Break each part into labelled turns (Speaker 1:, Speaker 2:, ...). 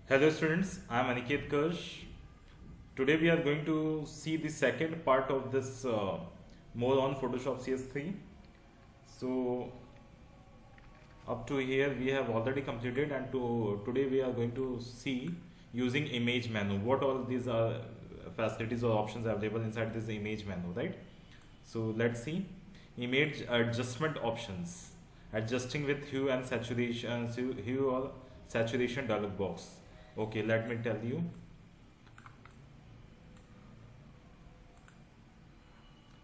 Speaker 1: Hello students, I am Aniket Kirsch. Today we are going to see the second part of this more on Photoshop CS3. So up to here we have already completed, and today we are going to see using image menu what all these are facilities or options available inside this image menu, right? So let's see image adjustment options, adjusting with hue and saturation, hue or saturation dialog box. Okay, let me tell you.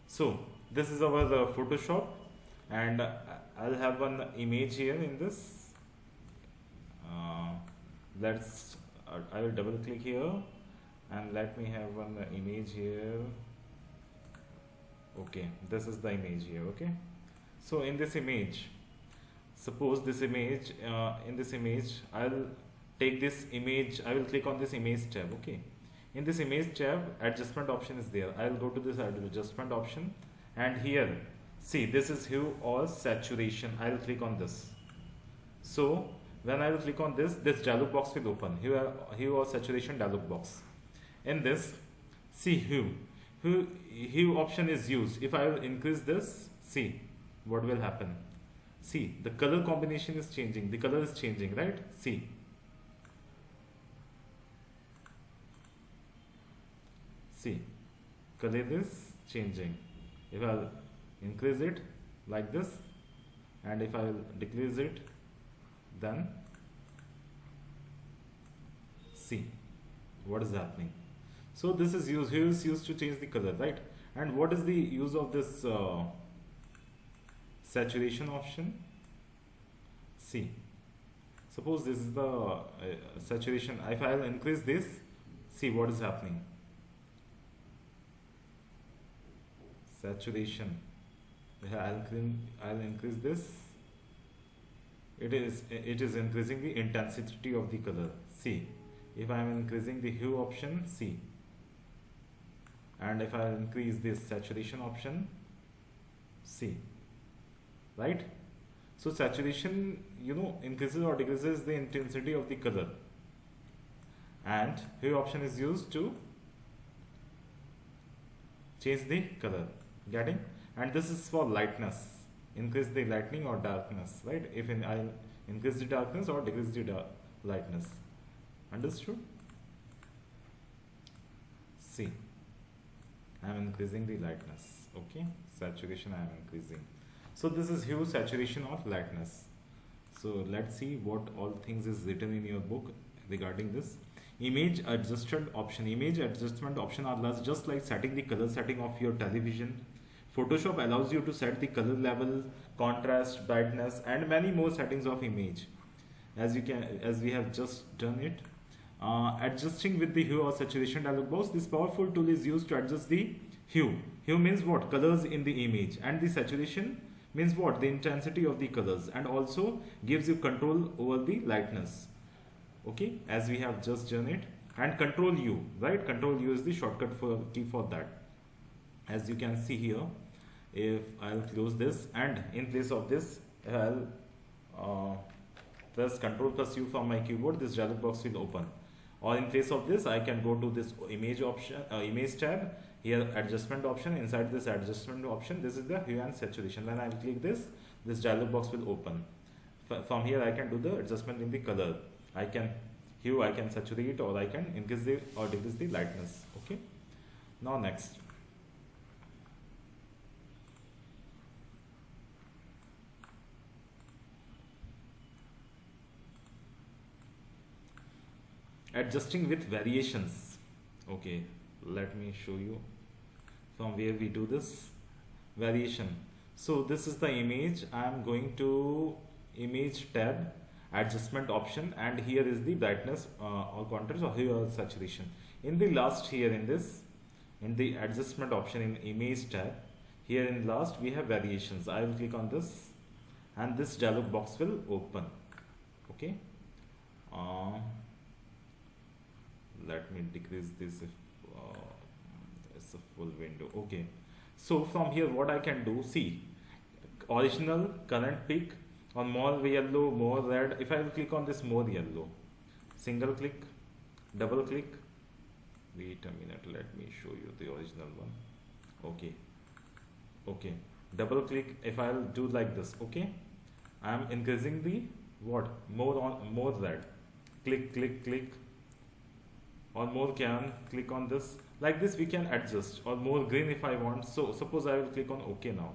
Speaker 1: So this is our Photoshop, and I'll have one image here in this. Uh, let's. I will double click here, and let me have one image here. Okay, this is the image here. Okay, so in this image, suppose this image. In this image, I'll take this image. I will click on this image tab. Okay, in this image tab, adjustment option is there. I'll go to this adjustment option, and here, see, this is hue or saturation. I'll click on this. So when I will click on this dialog box will open. Hue or saturation dialog box. In this, see hue option is used. If I will increase this, see what will happen. See, the color combination is changing. The color is changing, right? See, color is changing. If I'll increase it like this, and if I will decrease it, then see what is happening. So this is used. Here is used to change the color, right? And what is the use of this saturation option? See, suppose this is the saturation. If I will increase this, see what is happening. Saturation. I'll increase this. It is increasing the intensity of the color. See, if I am increasing the hue option, see, and if I increase this saturation option, see, right? So saturation, increases or decreases the intensity of the color, and hue option is used to change the color. Getting? And this is for lightness. Increase the lightning or darkness, right? I increase the darkness or decrease the lightness. Understood? See, I am increasing the lightness. Okay, saturation I am increasing. So this is hue, saturation, or lightness. So let's see what all things is written in your book regarding this. Image adjustment option. Image adjustment option are just like setting the color setting of your television. Photoshop allows you to set the color level, contrast, brightness, and many more settings of image. As we have just done it. Adjusting with the hue or saturation dialog box. This powerful tool is used to adjust the hue. Hue means what? Colors in the image, and the saturation means what? The intensity of the colors, and also gives you control over the lightness. Okay, as we have just done it. And control U, right? Control U is the shortcut key for that. As you can see here, if I'll close this, and in place of this I'll press Ctrl plus U from my keyboard, this dialog box will open. Or in place of this, I can go to this image option, image tab. Here adjustment option. Inside this adjustment option, this is the hue and saturation. When I click this dialog box will open. From here I can do the adjustment in the color. I can saturate, or I can increase or decrease the lightness. Okay. Now next. Adjusting with variations. Okay, let me show you from where we do this variation. So this is the image. I am going to image tab, adjustment option, and here is the brightness or contrast or hue or saturation. In the last, here in the adjustment option in image tab, here in last we have variations. I will click on this, and this dialog box will open. Okay. Let me decrease this if it's a full window. Okay, so from here what I can do, see, original, current, pick, on more yellow, more red. If I will click on this more yellow, single click, double click. Wait a minute, let me show you the original one. Okay, okay, double click. If I'll do like this, okay, I'm increasing the what, more on more red, click click click, or more can click on this. Like this we can adjust, or more green if I want. So suppose I will click on OK now.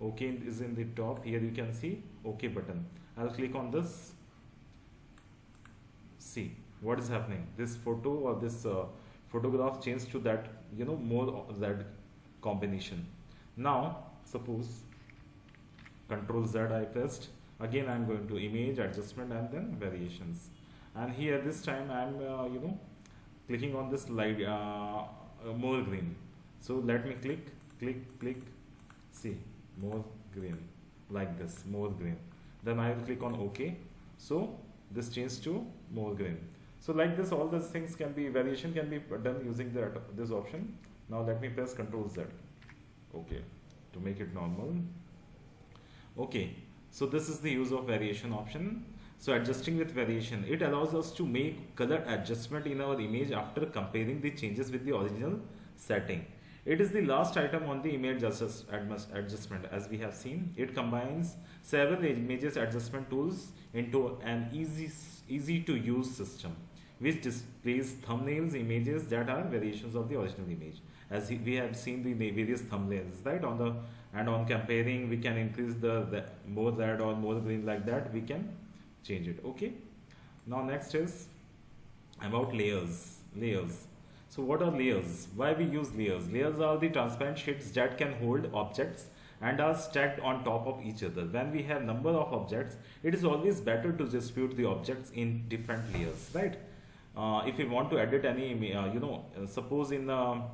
Speaker 1: OK is in the top here, you can see OK button. I'll click on this. See what is happening, this photo or this photograph changed to that, you know, more red combination. Now suppose Control Z I pressed, again I'm going to image adjustment and then variations, and here this time I'm you know, clicking on this light more green. So let me click click click, see more green, like this, more green. Then I will click on OK. So this changed to more green. So like this, all these things can be, variation can be done using this option. Now let me press Ctrl Z. Okay, to make it normal. Okay, so this is the use of variation option. So adjusting with variation, it allows us to make color adjustment in our image after comparing the changes with the original setting. It is the last item on the image adjustment. As we have seen, it combines several images adjustment tools into an easy to use system, which displays thumbnails, images that are variations of the original image. As we have seen the various thumbnails, right? On comparing, we can increase the more red or more green, like that we can change it. Okay. Now next is about layers. So what are layers? Why we use layers? Layers are the transparent sheets that can hold objects and are stacked on top of each other. When we have number of objects, it is always better to distribute the objects in different layers, right? If we want to edit any, suppose in our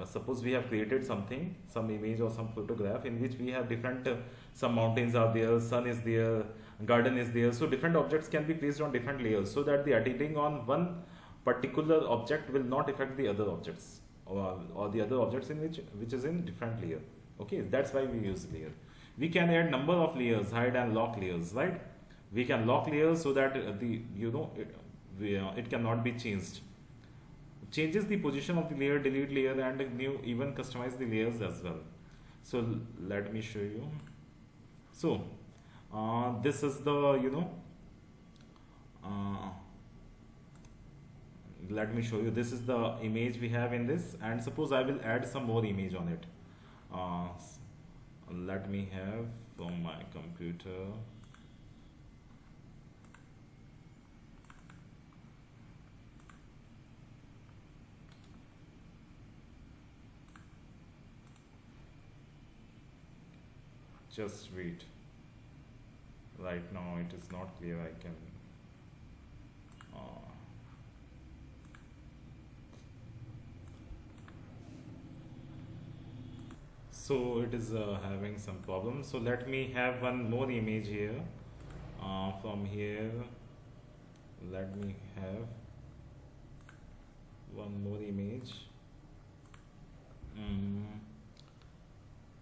Speaker 1: suppose we have created something, some image or some photograph in which we have different, some mountains are there, sun is there, garden is there. So different objects can be placed on different layers, so that the editing on one particular object will not affect the other objects, or the other objects in which is in different layer. Okay, that's why we use layer. We can add number of layers, hide and lock layers, right? We can lock layers so that it cannot be changed. Changes the position of the layer, delete layer, and new, even customize the layers as well. So let me show you. So this is the let me show you, this is the image we have in this, and suppose I will add some more image on it. Let me have from my computer. Just wait. Right now it is not clear. I can so it is having some problems. So let me have one more image here. From here, let me have one more image.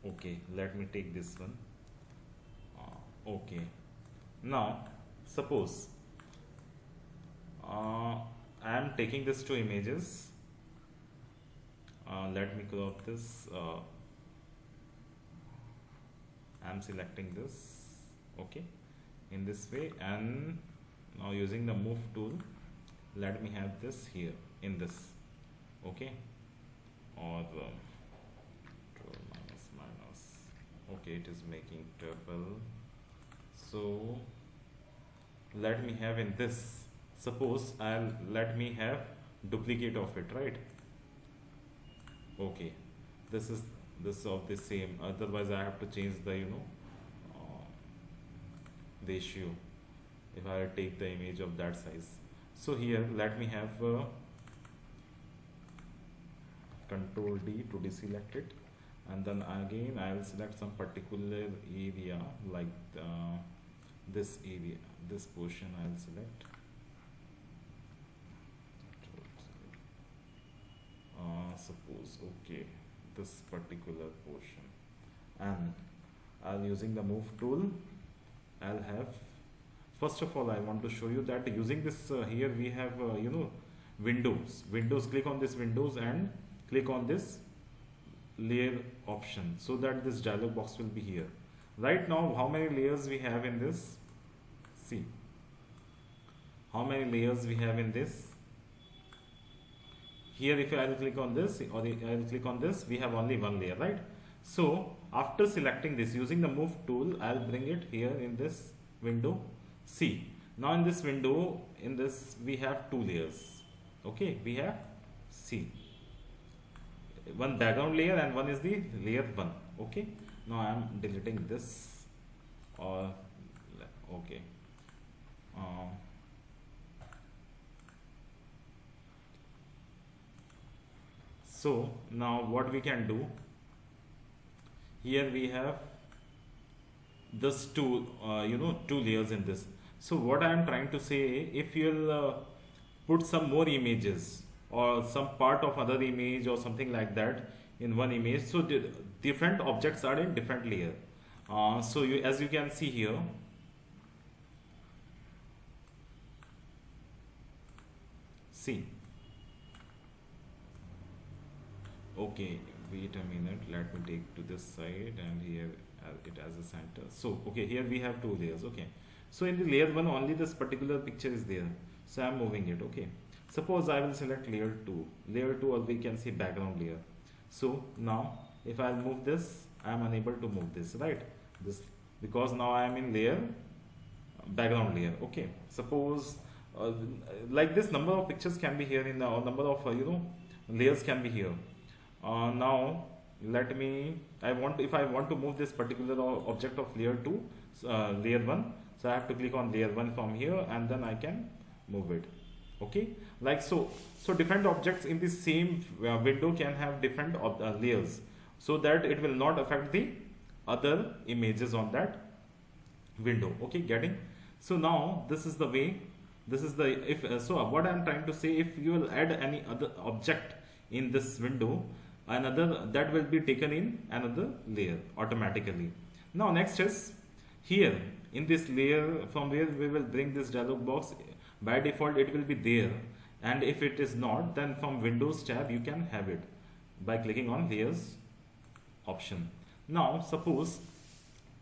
Speaker 1: Okay, let me take this one. Okay, now suppose I am taking this two images. Let me crop this. I am selecting this, okay, in this way, and now using the move tool, let me have this here in this, okay, or minus, okay, it is making triple. So let me have in this, suppose let me have duplicate of it, right? Okay, this is of the same, otherwise I have to change the ratio if I take the image of that size. So here let me have Control D to deselect it, and then again I will select some particular area, like this area, this portion I will select. Suppose, okay, this particular portion, and I'll using the move tool, I'll have, First of all, I want to show you that using this here we have windows. Click on this windows and click on this layer option, so that this dialog box will be here. Right now, how many layers we have in this? See, how many layers we have in this. Here if I will click on this or I will click on this, we have only one layer, right? So after selecting this using the move tool, I will bring it here in this window. See, now in this window, in this we have two layers. Okay, we have, see, one background layer and one is the layer 1. Okay, now I am deleting this, or okay, so now what we can do, here we have this two two layers in this. So what I am trying to say, if you'll put some more images or some part of other image or something like that in one image, so different objects are in different layer. So you, as you can see here, see, okay, wait a minute, let me take to this side and here it as a center. So okay, here we have two layers. Okay, so in the layer 1 only this particular picture is there, so I am moving it. Okay, suppose I will select layer 2, or we can say background layer. So now if I move this, I am unable to move this, right? This, because now I am in layer background layer. Okay, suppose like this number of pictures can be here in the, or number of layers can be here. Now let me, if I want to move this particular object of layer 2, layer 1, so I have to click on layer 1 from here and then I can move it. Okay, like so. So different objects in the same window can have different layers, so that it will not affect the other images on that window. Okay, getting? So now this is the way, this is the, if so what I am trying to say, if you will add any other object in this window, another that will be taken in another layer automatically. Now next is here in this layer from where we will bring this dialog box. By default it will be there, and if it is not, then from Windows tab you can have it by clicking on layers option. Now suppose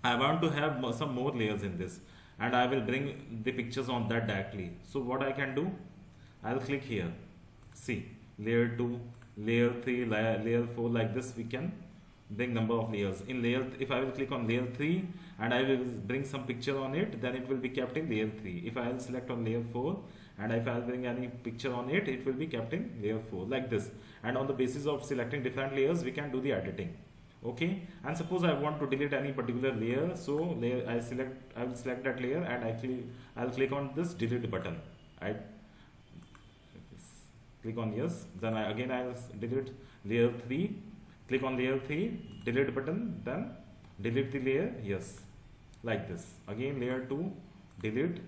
Speaker 1: I want to have some more layers in this, and I will bring the pictures on that directly. So what I can do, I will click here, see, layer 2, layer 3, layer 4, like this we can bring number of layers. In layer, if I will click on layer 3 and I will bring some picture on it, then it will be kept in layer 3. If I will select on layer 4 and if I will bring any picture on it, it will be kept in layer 4, like this. And on the basis of selecting different layers, we can do the editing. Okay, and suppose I want to delete any particular layer, so layer I will select that layer and I will click on this delete button. Right, click on yes, then I will delete layer 3, click on layer 3, delete button, then delete the layer, yes, like this. Again layer 2, delete,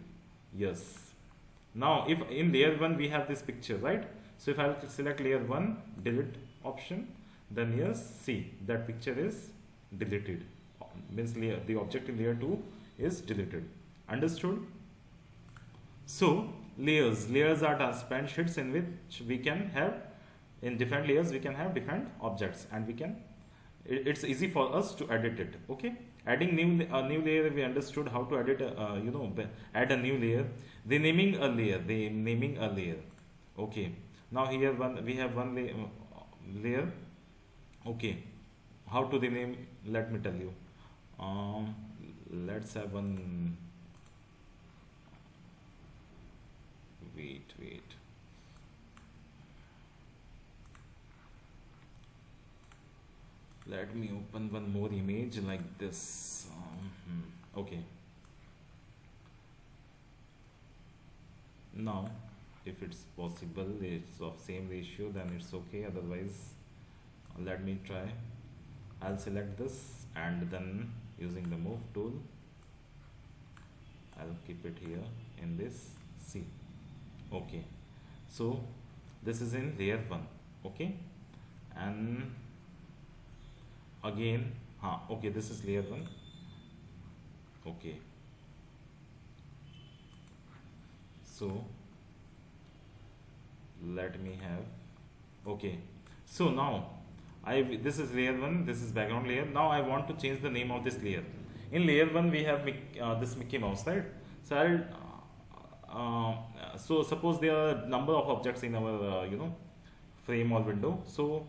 Speaker 1: yes. Now if in layer 1 we have this picture, right? So if I will select layer 1, delete option, then yes, see, that picture is deleted, means layer, the object in layer 2 is deleted. Understood? So layers are transparent sheets in which we can have, in different layers we can have different objects, and we can, it's easy for us to edit it. Okay, adding a new layer, we understood how to edit add a new layer. Renaming a layer, okay. Now here we have one layer. Okay, how to rename, let me tell you. Let's have one, wait, let me open one more image like this. Okay, now if it's possible, it's of same ratio, then it's okay, otherwise let me try. I'll select this and then using the move tool I'll keep it here in this, see. Okay, so this is in layer 1. Okay, and again okay, this is layer 1. Okay, So let me have, okay, so now this is layer 1, this is background layer. Now I want to change the name of this layer. In layer 1 we have this Mickey Mouse, right? So so suppose there are number of objects in our frame or window. So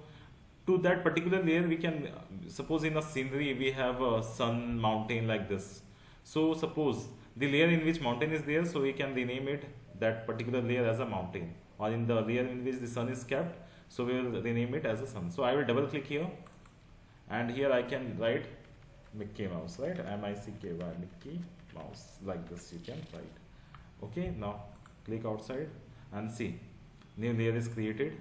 Speaker 1: to that particular layer we can suppose in a scenery we have a sun, mountain, like this. So suppose the layer in which mountain is there, so we can rename it that particular layer as a mountain, or in the layer in which the sun is kept, so we will rename it as a sun. So I will double click here, and here I can write Mickey Mouse, right? M-I-C-K-Y, Mickey Mouse, like this you can write. Okay, now click outside and see, new layer is created.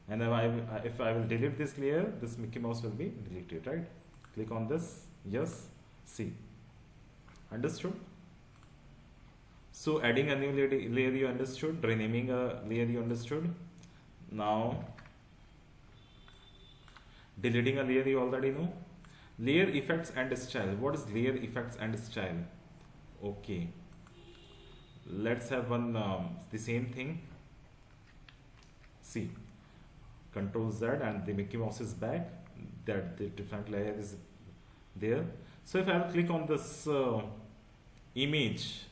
Speaker 1: And if I will delete this layer, this Mickey Mouse will be deleted, right? Click on this, yes, see, understood? So adding a new layer you understood, renaming a layer you understood. Now deleting a layer you already know. Layer effects and style. What is layer effects and style? Okay, let's have one the same thing. See, Control Z and the Mickey Mouse is back, that the different layer is there. So if I will click on this image,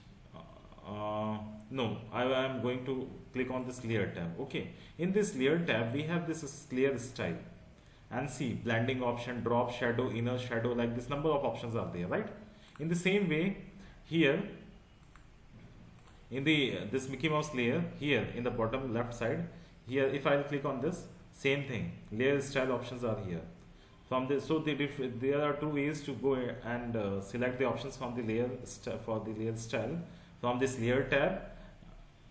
Speaker 1: no, I am going to click on this layer tab. Okay, in this layer tab we have this layer style, and see, blending option, drop shadow, inner shadow, like this number of options are there, right? In the same way here in the this Mickey Mouse layer, here in the bottom left side, here if I will click on this, same thing, layer style options are here. From this, so there are two ways to go and select the options from the layer for the layer style. From this layer tab,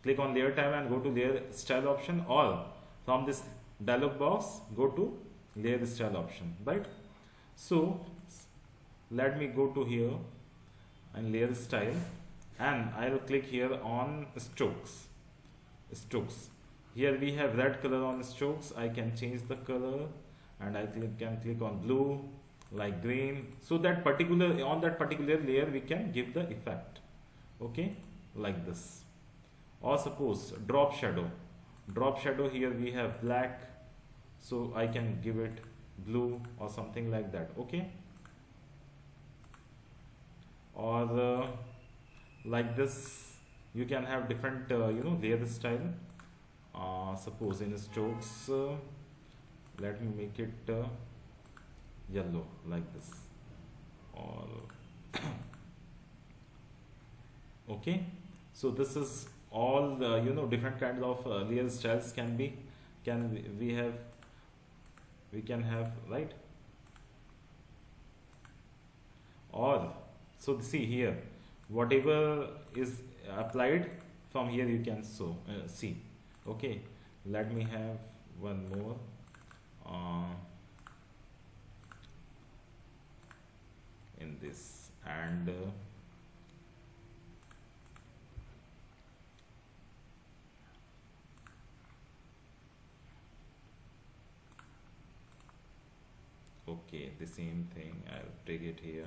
Speaker 1: click on layer tab and go to layer style option, or from this dialog box go to layer style option, right? So let me go to here and layer style, and I will click here on strokes. Here we have red color on strokes. I can change the color, and I can click on blue, like green, so that on that particular layer we can give the effect. Okay, like this. Or suppose drop shadow, here we have black, so I can give it blue or something like that. Okay, or like this you can have different layer style. Suppose in strokes, let me make it yellow, like this, or okay. So this is all the different kinds of layer styles we can have, right? Or so see here, whatever is applied from here you can see. Okay, let me have one more. In this, and okay, the same thing, I'll take it here.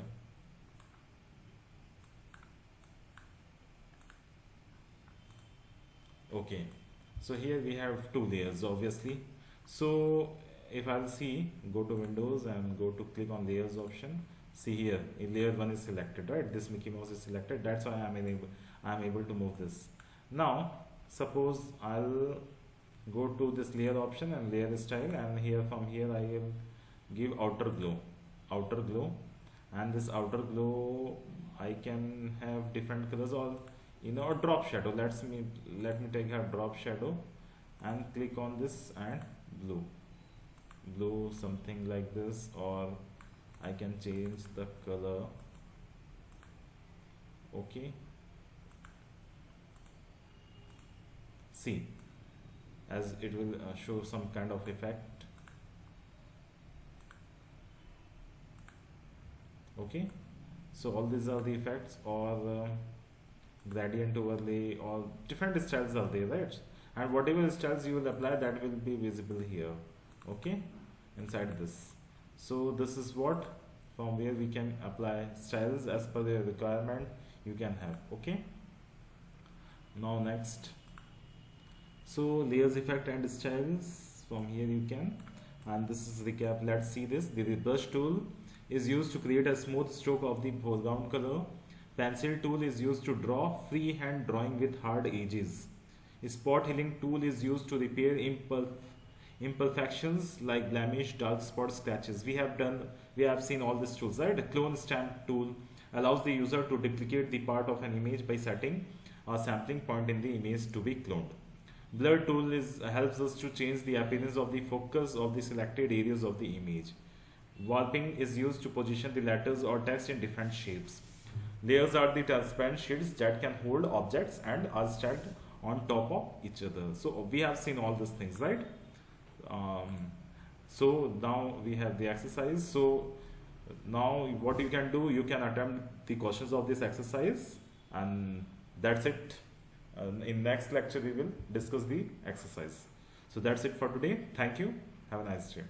Speaker 1: Okay, so here we have two layers, obviously. So if I'll see, go to Windows and go to click on layers option. See here, layer 1 is selected, right? This Mickey Mouse is selected. That's why I'm able to move this. Now suppose I'll go to this layer option and layer style, and here from here I will give outer glow, and this outer glow I can have different colors, or a drop shadow. Let me take a drop shadow and click on this, and blue something like this, or I can change the color. Okay, see, as it will show some kind of effect. Okay, so all these are the effects, or gradient overlay, or different styles are there, right? And whatever styles you will apply, that will be visible here. Okay, inside this. So this is what, from where we can apply styles as per the requirement you can have. Okay, Now next, so layers, effect and styles, from here you can, and this is recap. Let's see this. The brush tool is used to create a smooth stroke of the foreground color. Pencil tool is used to draw freehand drawing with hard edges. Spot healing tool is used to repair imperfections like blemish, dark spots, scratches. We have seen all these tools, right? The clone stamp tool allows the user to duplicate the part of an image by setting a sampling point in the image to be cloned. Blur tool helps us to change the appearance of the focus of the selected areas of the image. Warping is used to position the letters or text in different shapes. Layers are the transparent sheets that can hold objects and are stacked on top of each other. So we have seen all these things, right? So now we have the exercise. So now what you can do, you can attempt the questions of this exercise, and that's it. In next lecture we will discuss the exercise. So that's it for today. Thank you. Have a nice day.